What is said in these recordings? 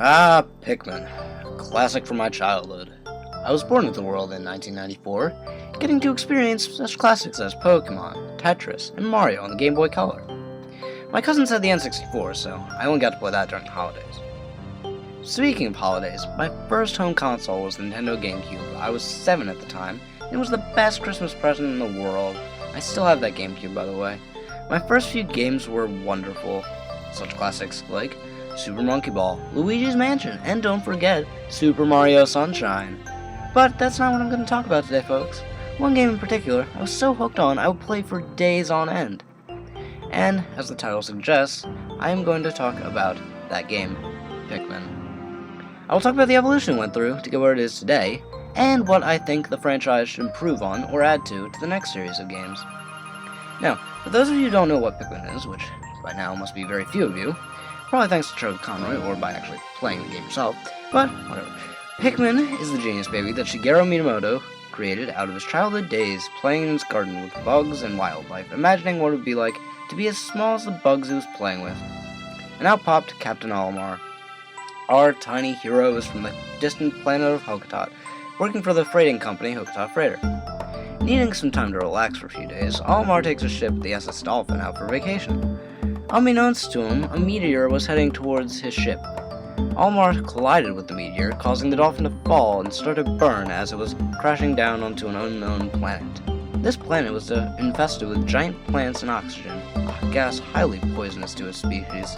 Ah, Pikmin. A classic from my childhood. I was born into the world in 1994, getting to experience such classics as Pokemon, Tetris, and Mario on the Game Boy Color. My cousins had the N64, so I only got to play that during the holidays. Speaking of holidays, my first home console was the Nintendo GameCube. I was 7 at the time, and it was the best Christmas present in the world. I still have that GameCube, by the way. My first few games were wonderful, such classics like Super Monkey Ball, Luigi's Mansion, and don't forget, Super Mario Sunshine. But that's not what I'm going to talk about today, folks. One game in particular, I was so hooked on, I would play for days on end. And, as the title suggests, I am going to talk about that game, Pikmin. I will talk about the evolution it went through to get where it is today, and what I think the franchise should improve on or add to the next series of games. Now, for those of you who don't know what Pikmin is, which by now must be very few of you, probably thanks to Charlie Conroy or by actually playing the game yourself, but whatever. Pikmin is the genius baby that Shigeru Miyamoto created out of his childhood days playing in his garden with bugs and wildlife, imagining what it would be like to be as small as the bugs he was playing with. And out popped Captain Olimar. Our tiny hero is from the distant planet of Hokotot, working for the freighting company Hokotot Freighter. Needing some time to relax for a few days, Olimar takes his ship, the SS Dolphin, out for vacation. Unbeknownst to him, a meteor was heading towards his ship. Olimar collided with the meteor, causing the Dolphin to fall and start to burn as it was crashing down onto an unknown planet. This planet was infested with giant plants and oxygen, a gas highly poisonous to its species.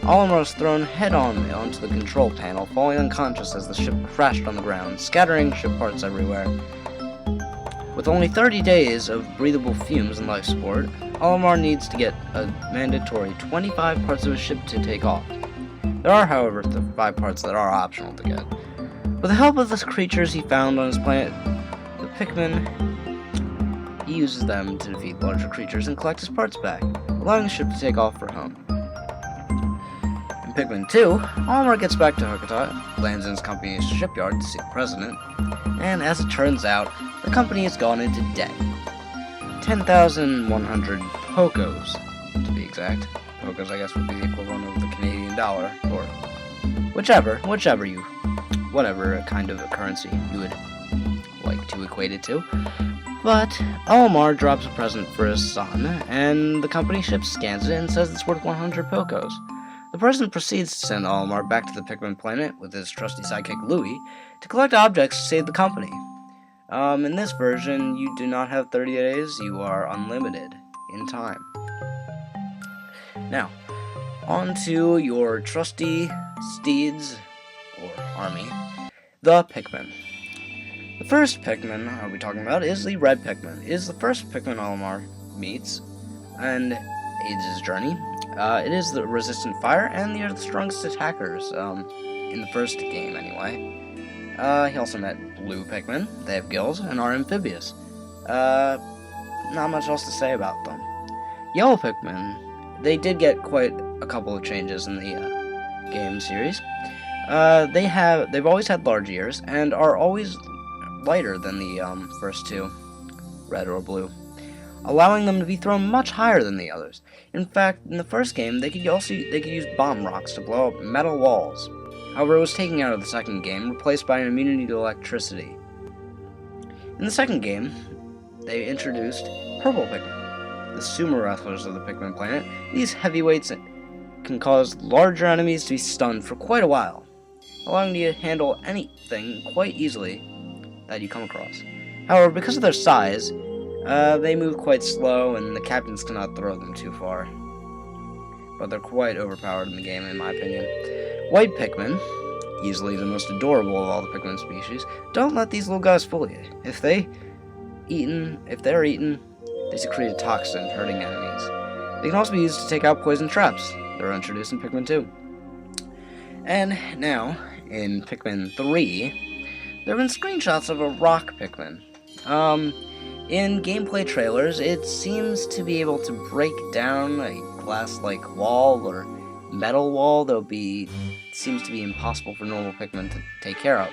Olimar was thrown head-on onto the control panel, falling unconscious as the ship crashed on the ground, scattering ship parts everywhere. With only 30 days of breathable fumes and life support, Olimar needs to get a mandatory 25 parts of his ship to take off. There are, however, 5 parts that are optional to get. With the help of the creatures he found on his planet, the Pikmin, he uses them to defeat larger creatures and collect his parts back, allowing the ship to take off for home. In Pikmin 2, Olimar gets back to Hokotot, lands in his company's shipyard to see the president, and as it turns out, the company has gone into debt. 10,100 Pokos, to be exact. Pokos, I guess, would be the equivalent of the Canadian dollar, or whatever kind of a currency you would like to equate it to. But Olimar drops a present for his son, and the company ship scans it and says it's worth 100 Pokos. The president proceeds to send Olimar back to the Pikmin planet with his trusty sidekick Louie to collect objects to save the company. In this version, you do not have 30 days, you are unlimited in time. Now, on to your trusty steeds, or army, the Pikmin. The first Pikmin I'll be talking about is the Red Pikmin. It is the first Pikmin Olimar meets and aids his journey. It is the resistant fire, and they are the strongest attackers, in the first game anyway. He also met Blue Pikmin. They have gills and are amphibious. Not much else to say about them. Yellow Pikmin, they did get quite a couple of changes in the game series. They've always had large ears and are always lighter than the first two, red or blue, allowing them to be thrown much higher than the others. In fact, in the first game, they could use bomb rocks to blow up metal walls. However, it was taken out of the second game, replaced by an immunity to electricity. In the second game, they introduced Purple Pikmin, the sumo wrestlers of the Pikmin planet. These heavyweights can cause larger enemies to be stunned for quite a while, allowing you to handle anything quite easily that you come across. However, because of their size, they move quite slow, and the captains cannot throw them too far. But they're quite overpowered in the game, in my opinion. White Pikmin, easily the most adorable of all the Pikmin species, don't let these little guys fool you. If they're eaten, they secrete a toxin, hurting enemies. They can also be used to take out poison traps. They're introduced in Pikmin 2. And now, in Pikmin 3, there have been screenshots of a rock Pikmin. In gameplay trailers, it seems to be able to break down a glass-like wall or metal wall that seems to be impossible for normal Pikmin to take care of.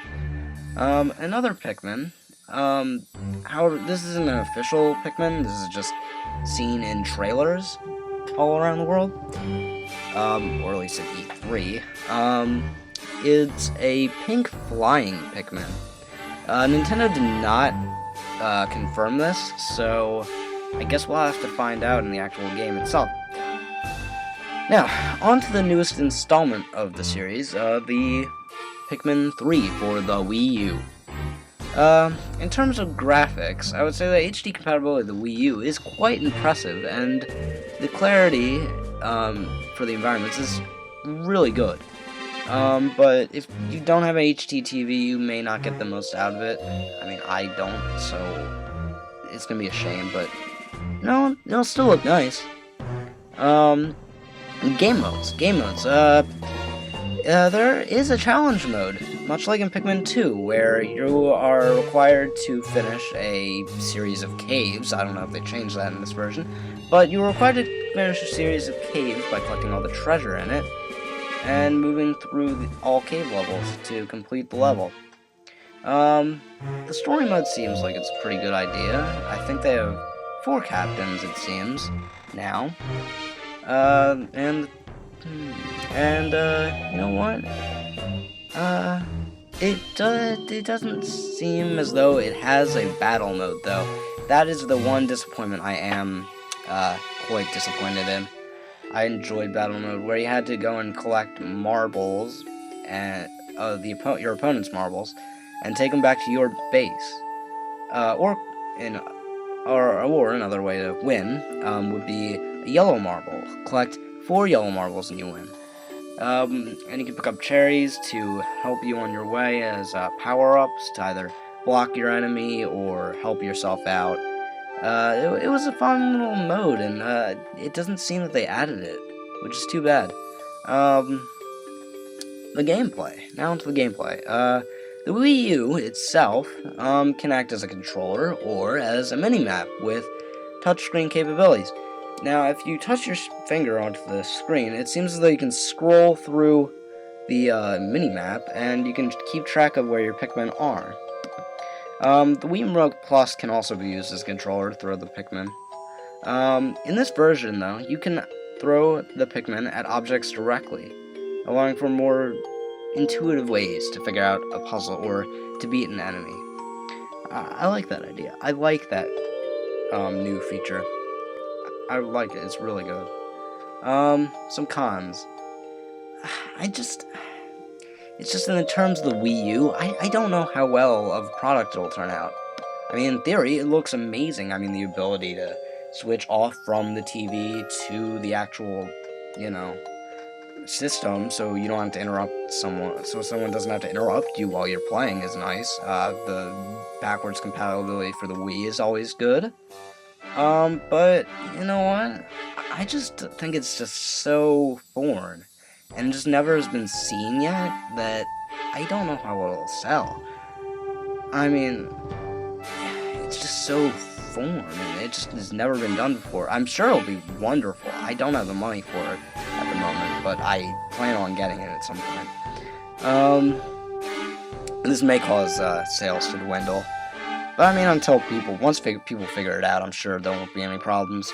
Another Pikmin, however, this isn't an official Pikmin, this is just seen in trailers all around the world, or at least at E3. It's a pink flying Pikmin. Nintendo did not confirm this, so I guess we'll have to find out in the actual game itself. Now, on to the newest installment of the series, the Pikmin 3 for the Wii U. In terms of graphics, I would say the HD compatibility of the Wii U is quite impressive, and the clarity for the environments is really good. But if you don't have an HD TV, you may not get the most out of it. I mean, I don't, so it's gonna be a shame, but no, it'll still look nice. Game modes. There is a challenge mode, much like in Pikmin 2, where you are required to finish a series of caves. I don't know if they changed that in this version, but you're required to finish a series of caves by collecting all the treasure in it, and moving through all cave levels to complete the level. The story mode seems like it's a pretty good idea. I think they have 4 captains, it seems, now. You know what? It doesn't seem as though it has a battle mode, though. That is the one disappointment I am, quite disappointed in. I enjoyed battle mode, where you had to go and collect marbles, and, your opponent's marbles, and take them back to your base. Or another way to win, would be a yellow marble. Collect 4 yellow marbles and you win. And you can pick up cherries to help you on your way as power-ups to either block your enemy or help yourself out. It was a fun little mode, and it doesn't seem that they added it, which is too bad. The gameplay. Now onto the gameplay. The Wii U itself can act as a controller or as a mini-map with touchscreen capabilities. Now, if you touch your finger onto the screen, it seems as though you can scroll through the mini-map, and you can keep track of where your Pikmin are. The Wii Remote Plus can also be used as a controller to throw the Pikmin. In this version, though, you can throw the Pikmin at objects directly, allowing for more intuitive ways to figure out a puzzle or to beat an enemy. I like that idea. I like that new feature. I like it. It's really good. Some cons. It's just in the terms of the Wii U, I don't know how well of a product it'll turn out. I mean, in theory, it looks amazing. I mean, the ability to switch off from the TV to the actual, system, so you don't have to interrupt someone, so someone doesn't have to interrupt you while you're playing is nice. The backwards compatibility for the Wii is always good. But, you know what? I just think it's just so foreign, and just never has been seen yet, that I don't know how it'll sell. I mean, it's just so foreign, and it just has never been done before. I'm sure it'll be wonderful. I don't have the money for it at the moment, but I plan on getting it at some point. This may cause sales to dwindle. But I mean, once people figure it out, I'm sure there won't be any problems.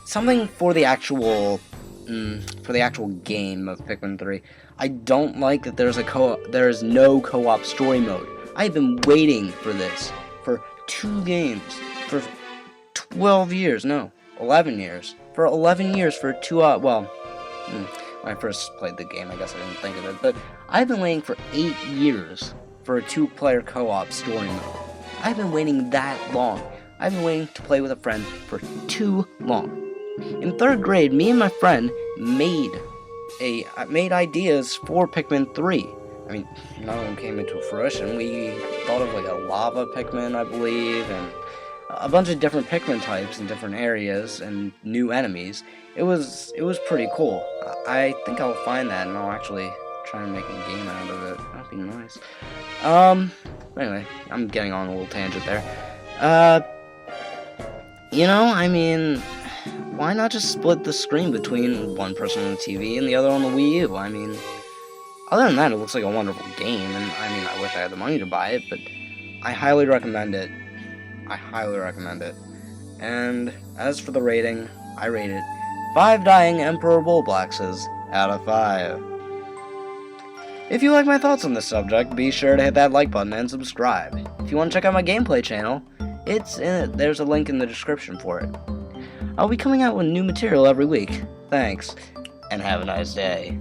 Something for the actual game of Pikmin 3. I don't like that there is no co-op story mode. I've been waiting for this for 2 games for 11 years for 11 years for 2 when I first played the game, I guess I didn't think of it, but I've been waiting for 8 years for a 2-player co-op story mode. I've been waiting that long. I've been waiting to play with a friend for too long. In 3rd grade, me and my friend made ideas for Pikmin 3. I mean, none of them came into fruition. We thought of like a lava Pikmin, I believe, and a bunch of different Pikmin types in different areas and new enemies. It was pretty cool. I think I'll find that and I'll actually try and make a game out of it. That'd be nice. Anyway, I'm getting on a little tangent there. I mean, why not just split the screen between one person on the TV and the other on the Wii U? I mean, other than that, it looks like a wonderful game, and I mean, I wish I had the money to buy it, but I highly recommend it. And as for the rating, I rate it 5 dying Emperor Bullblaxes out of 5. If you like my thoughts on this subject, be sure to hit that like button and subscribe. If you want to check out my gameplay channel, there's a link in the description for it. I'll be coming out with new material every week. Thanks, and have a nice day.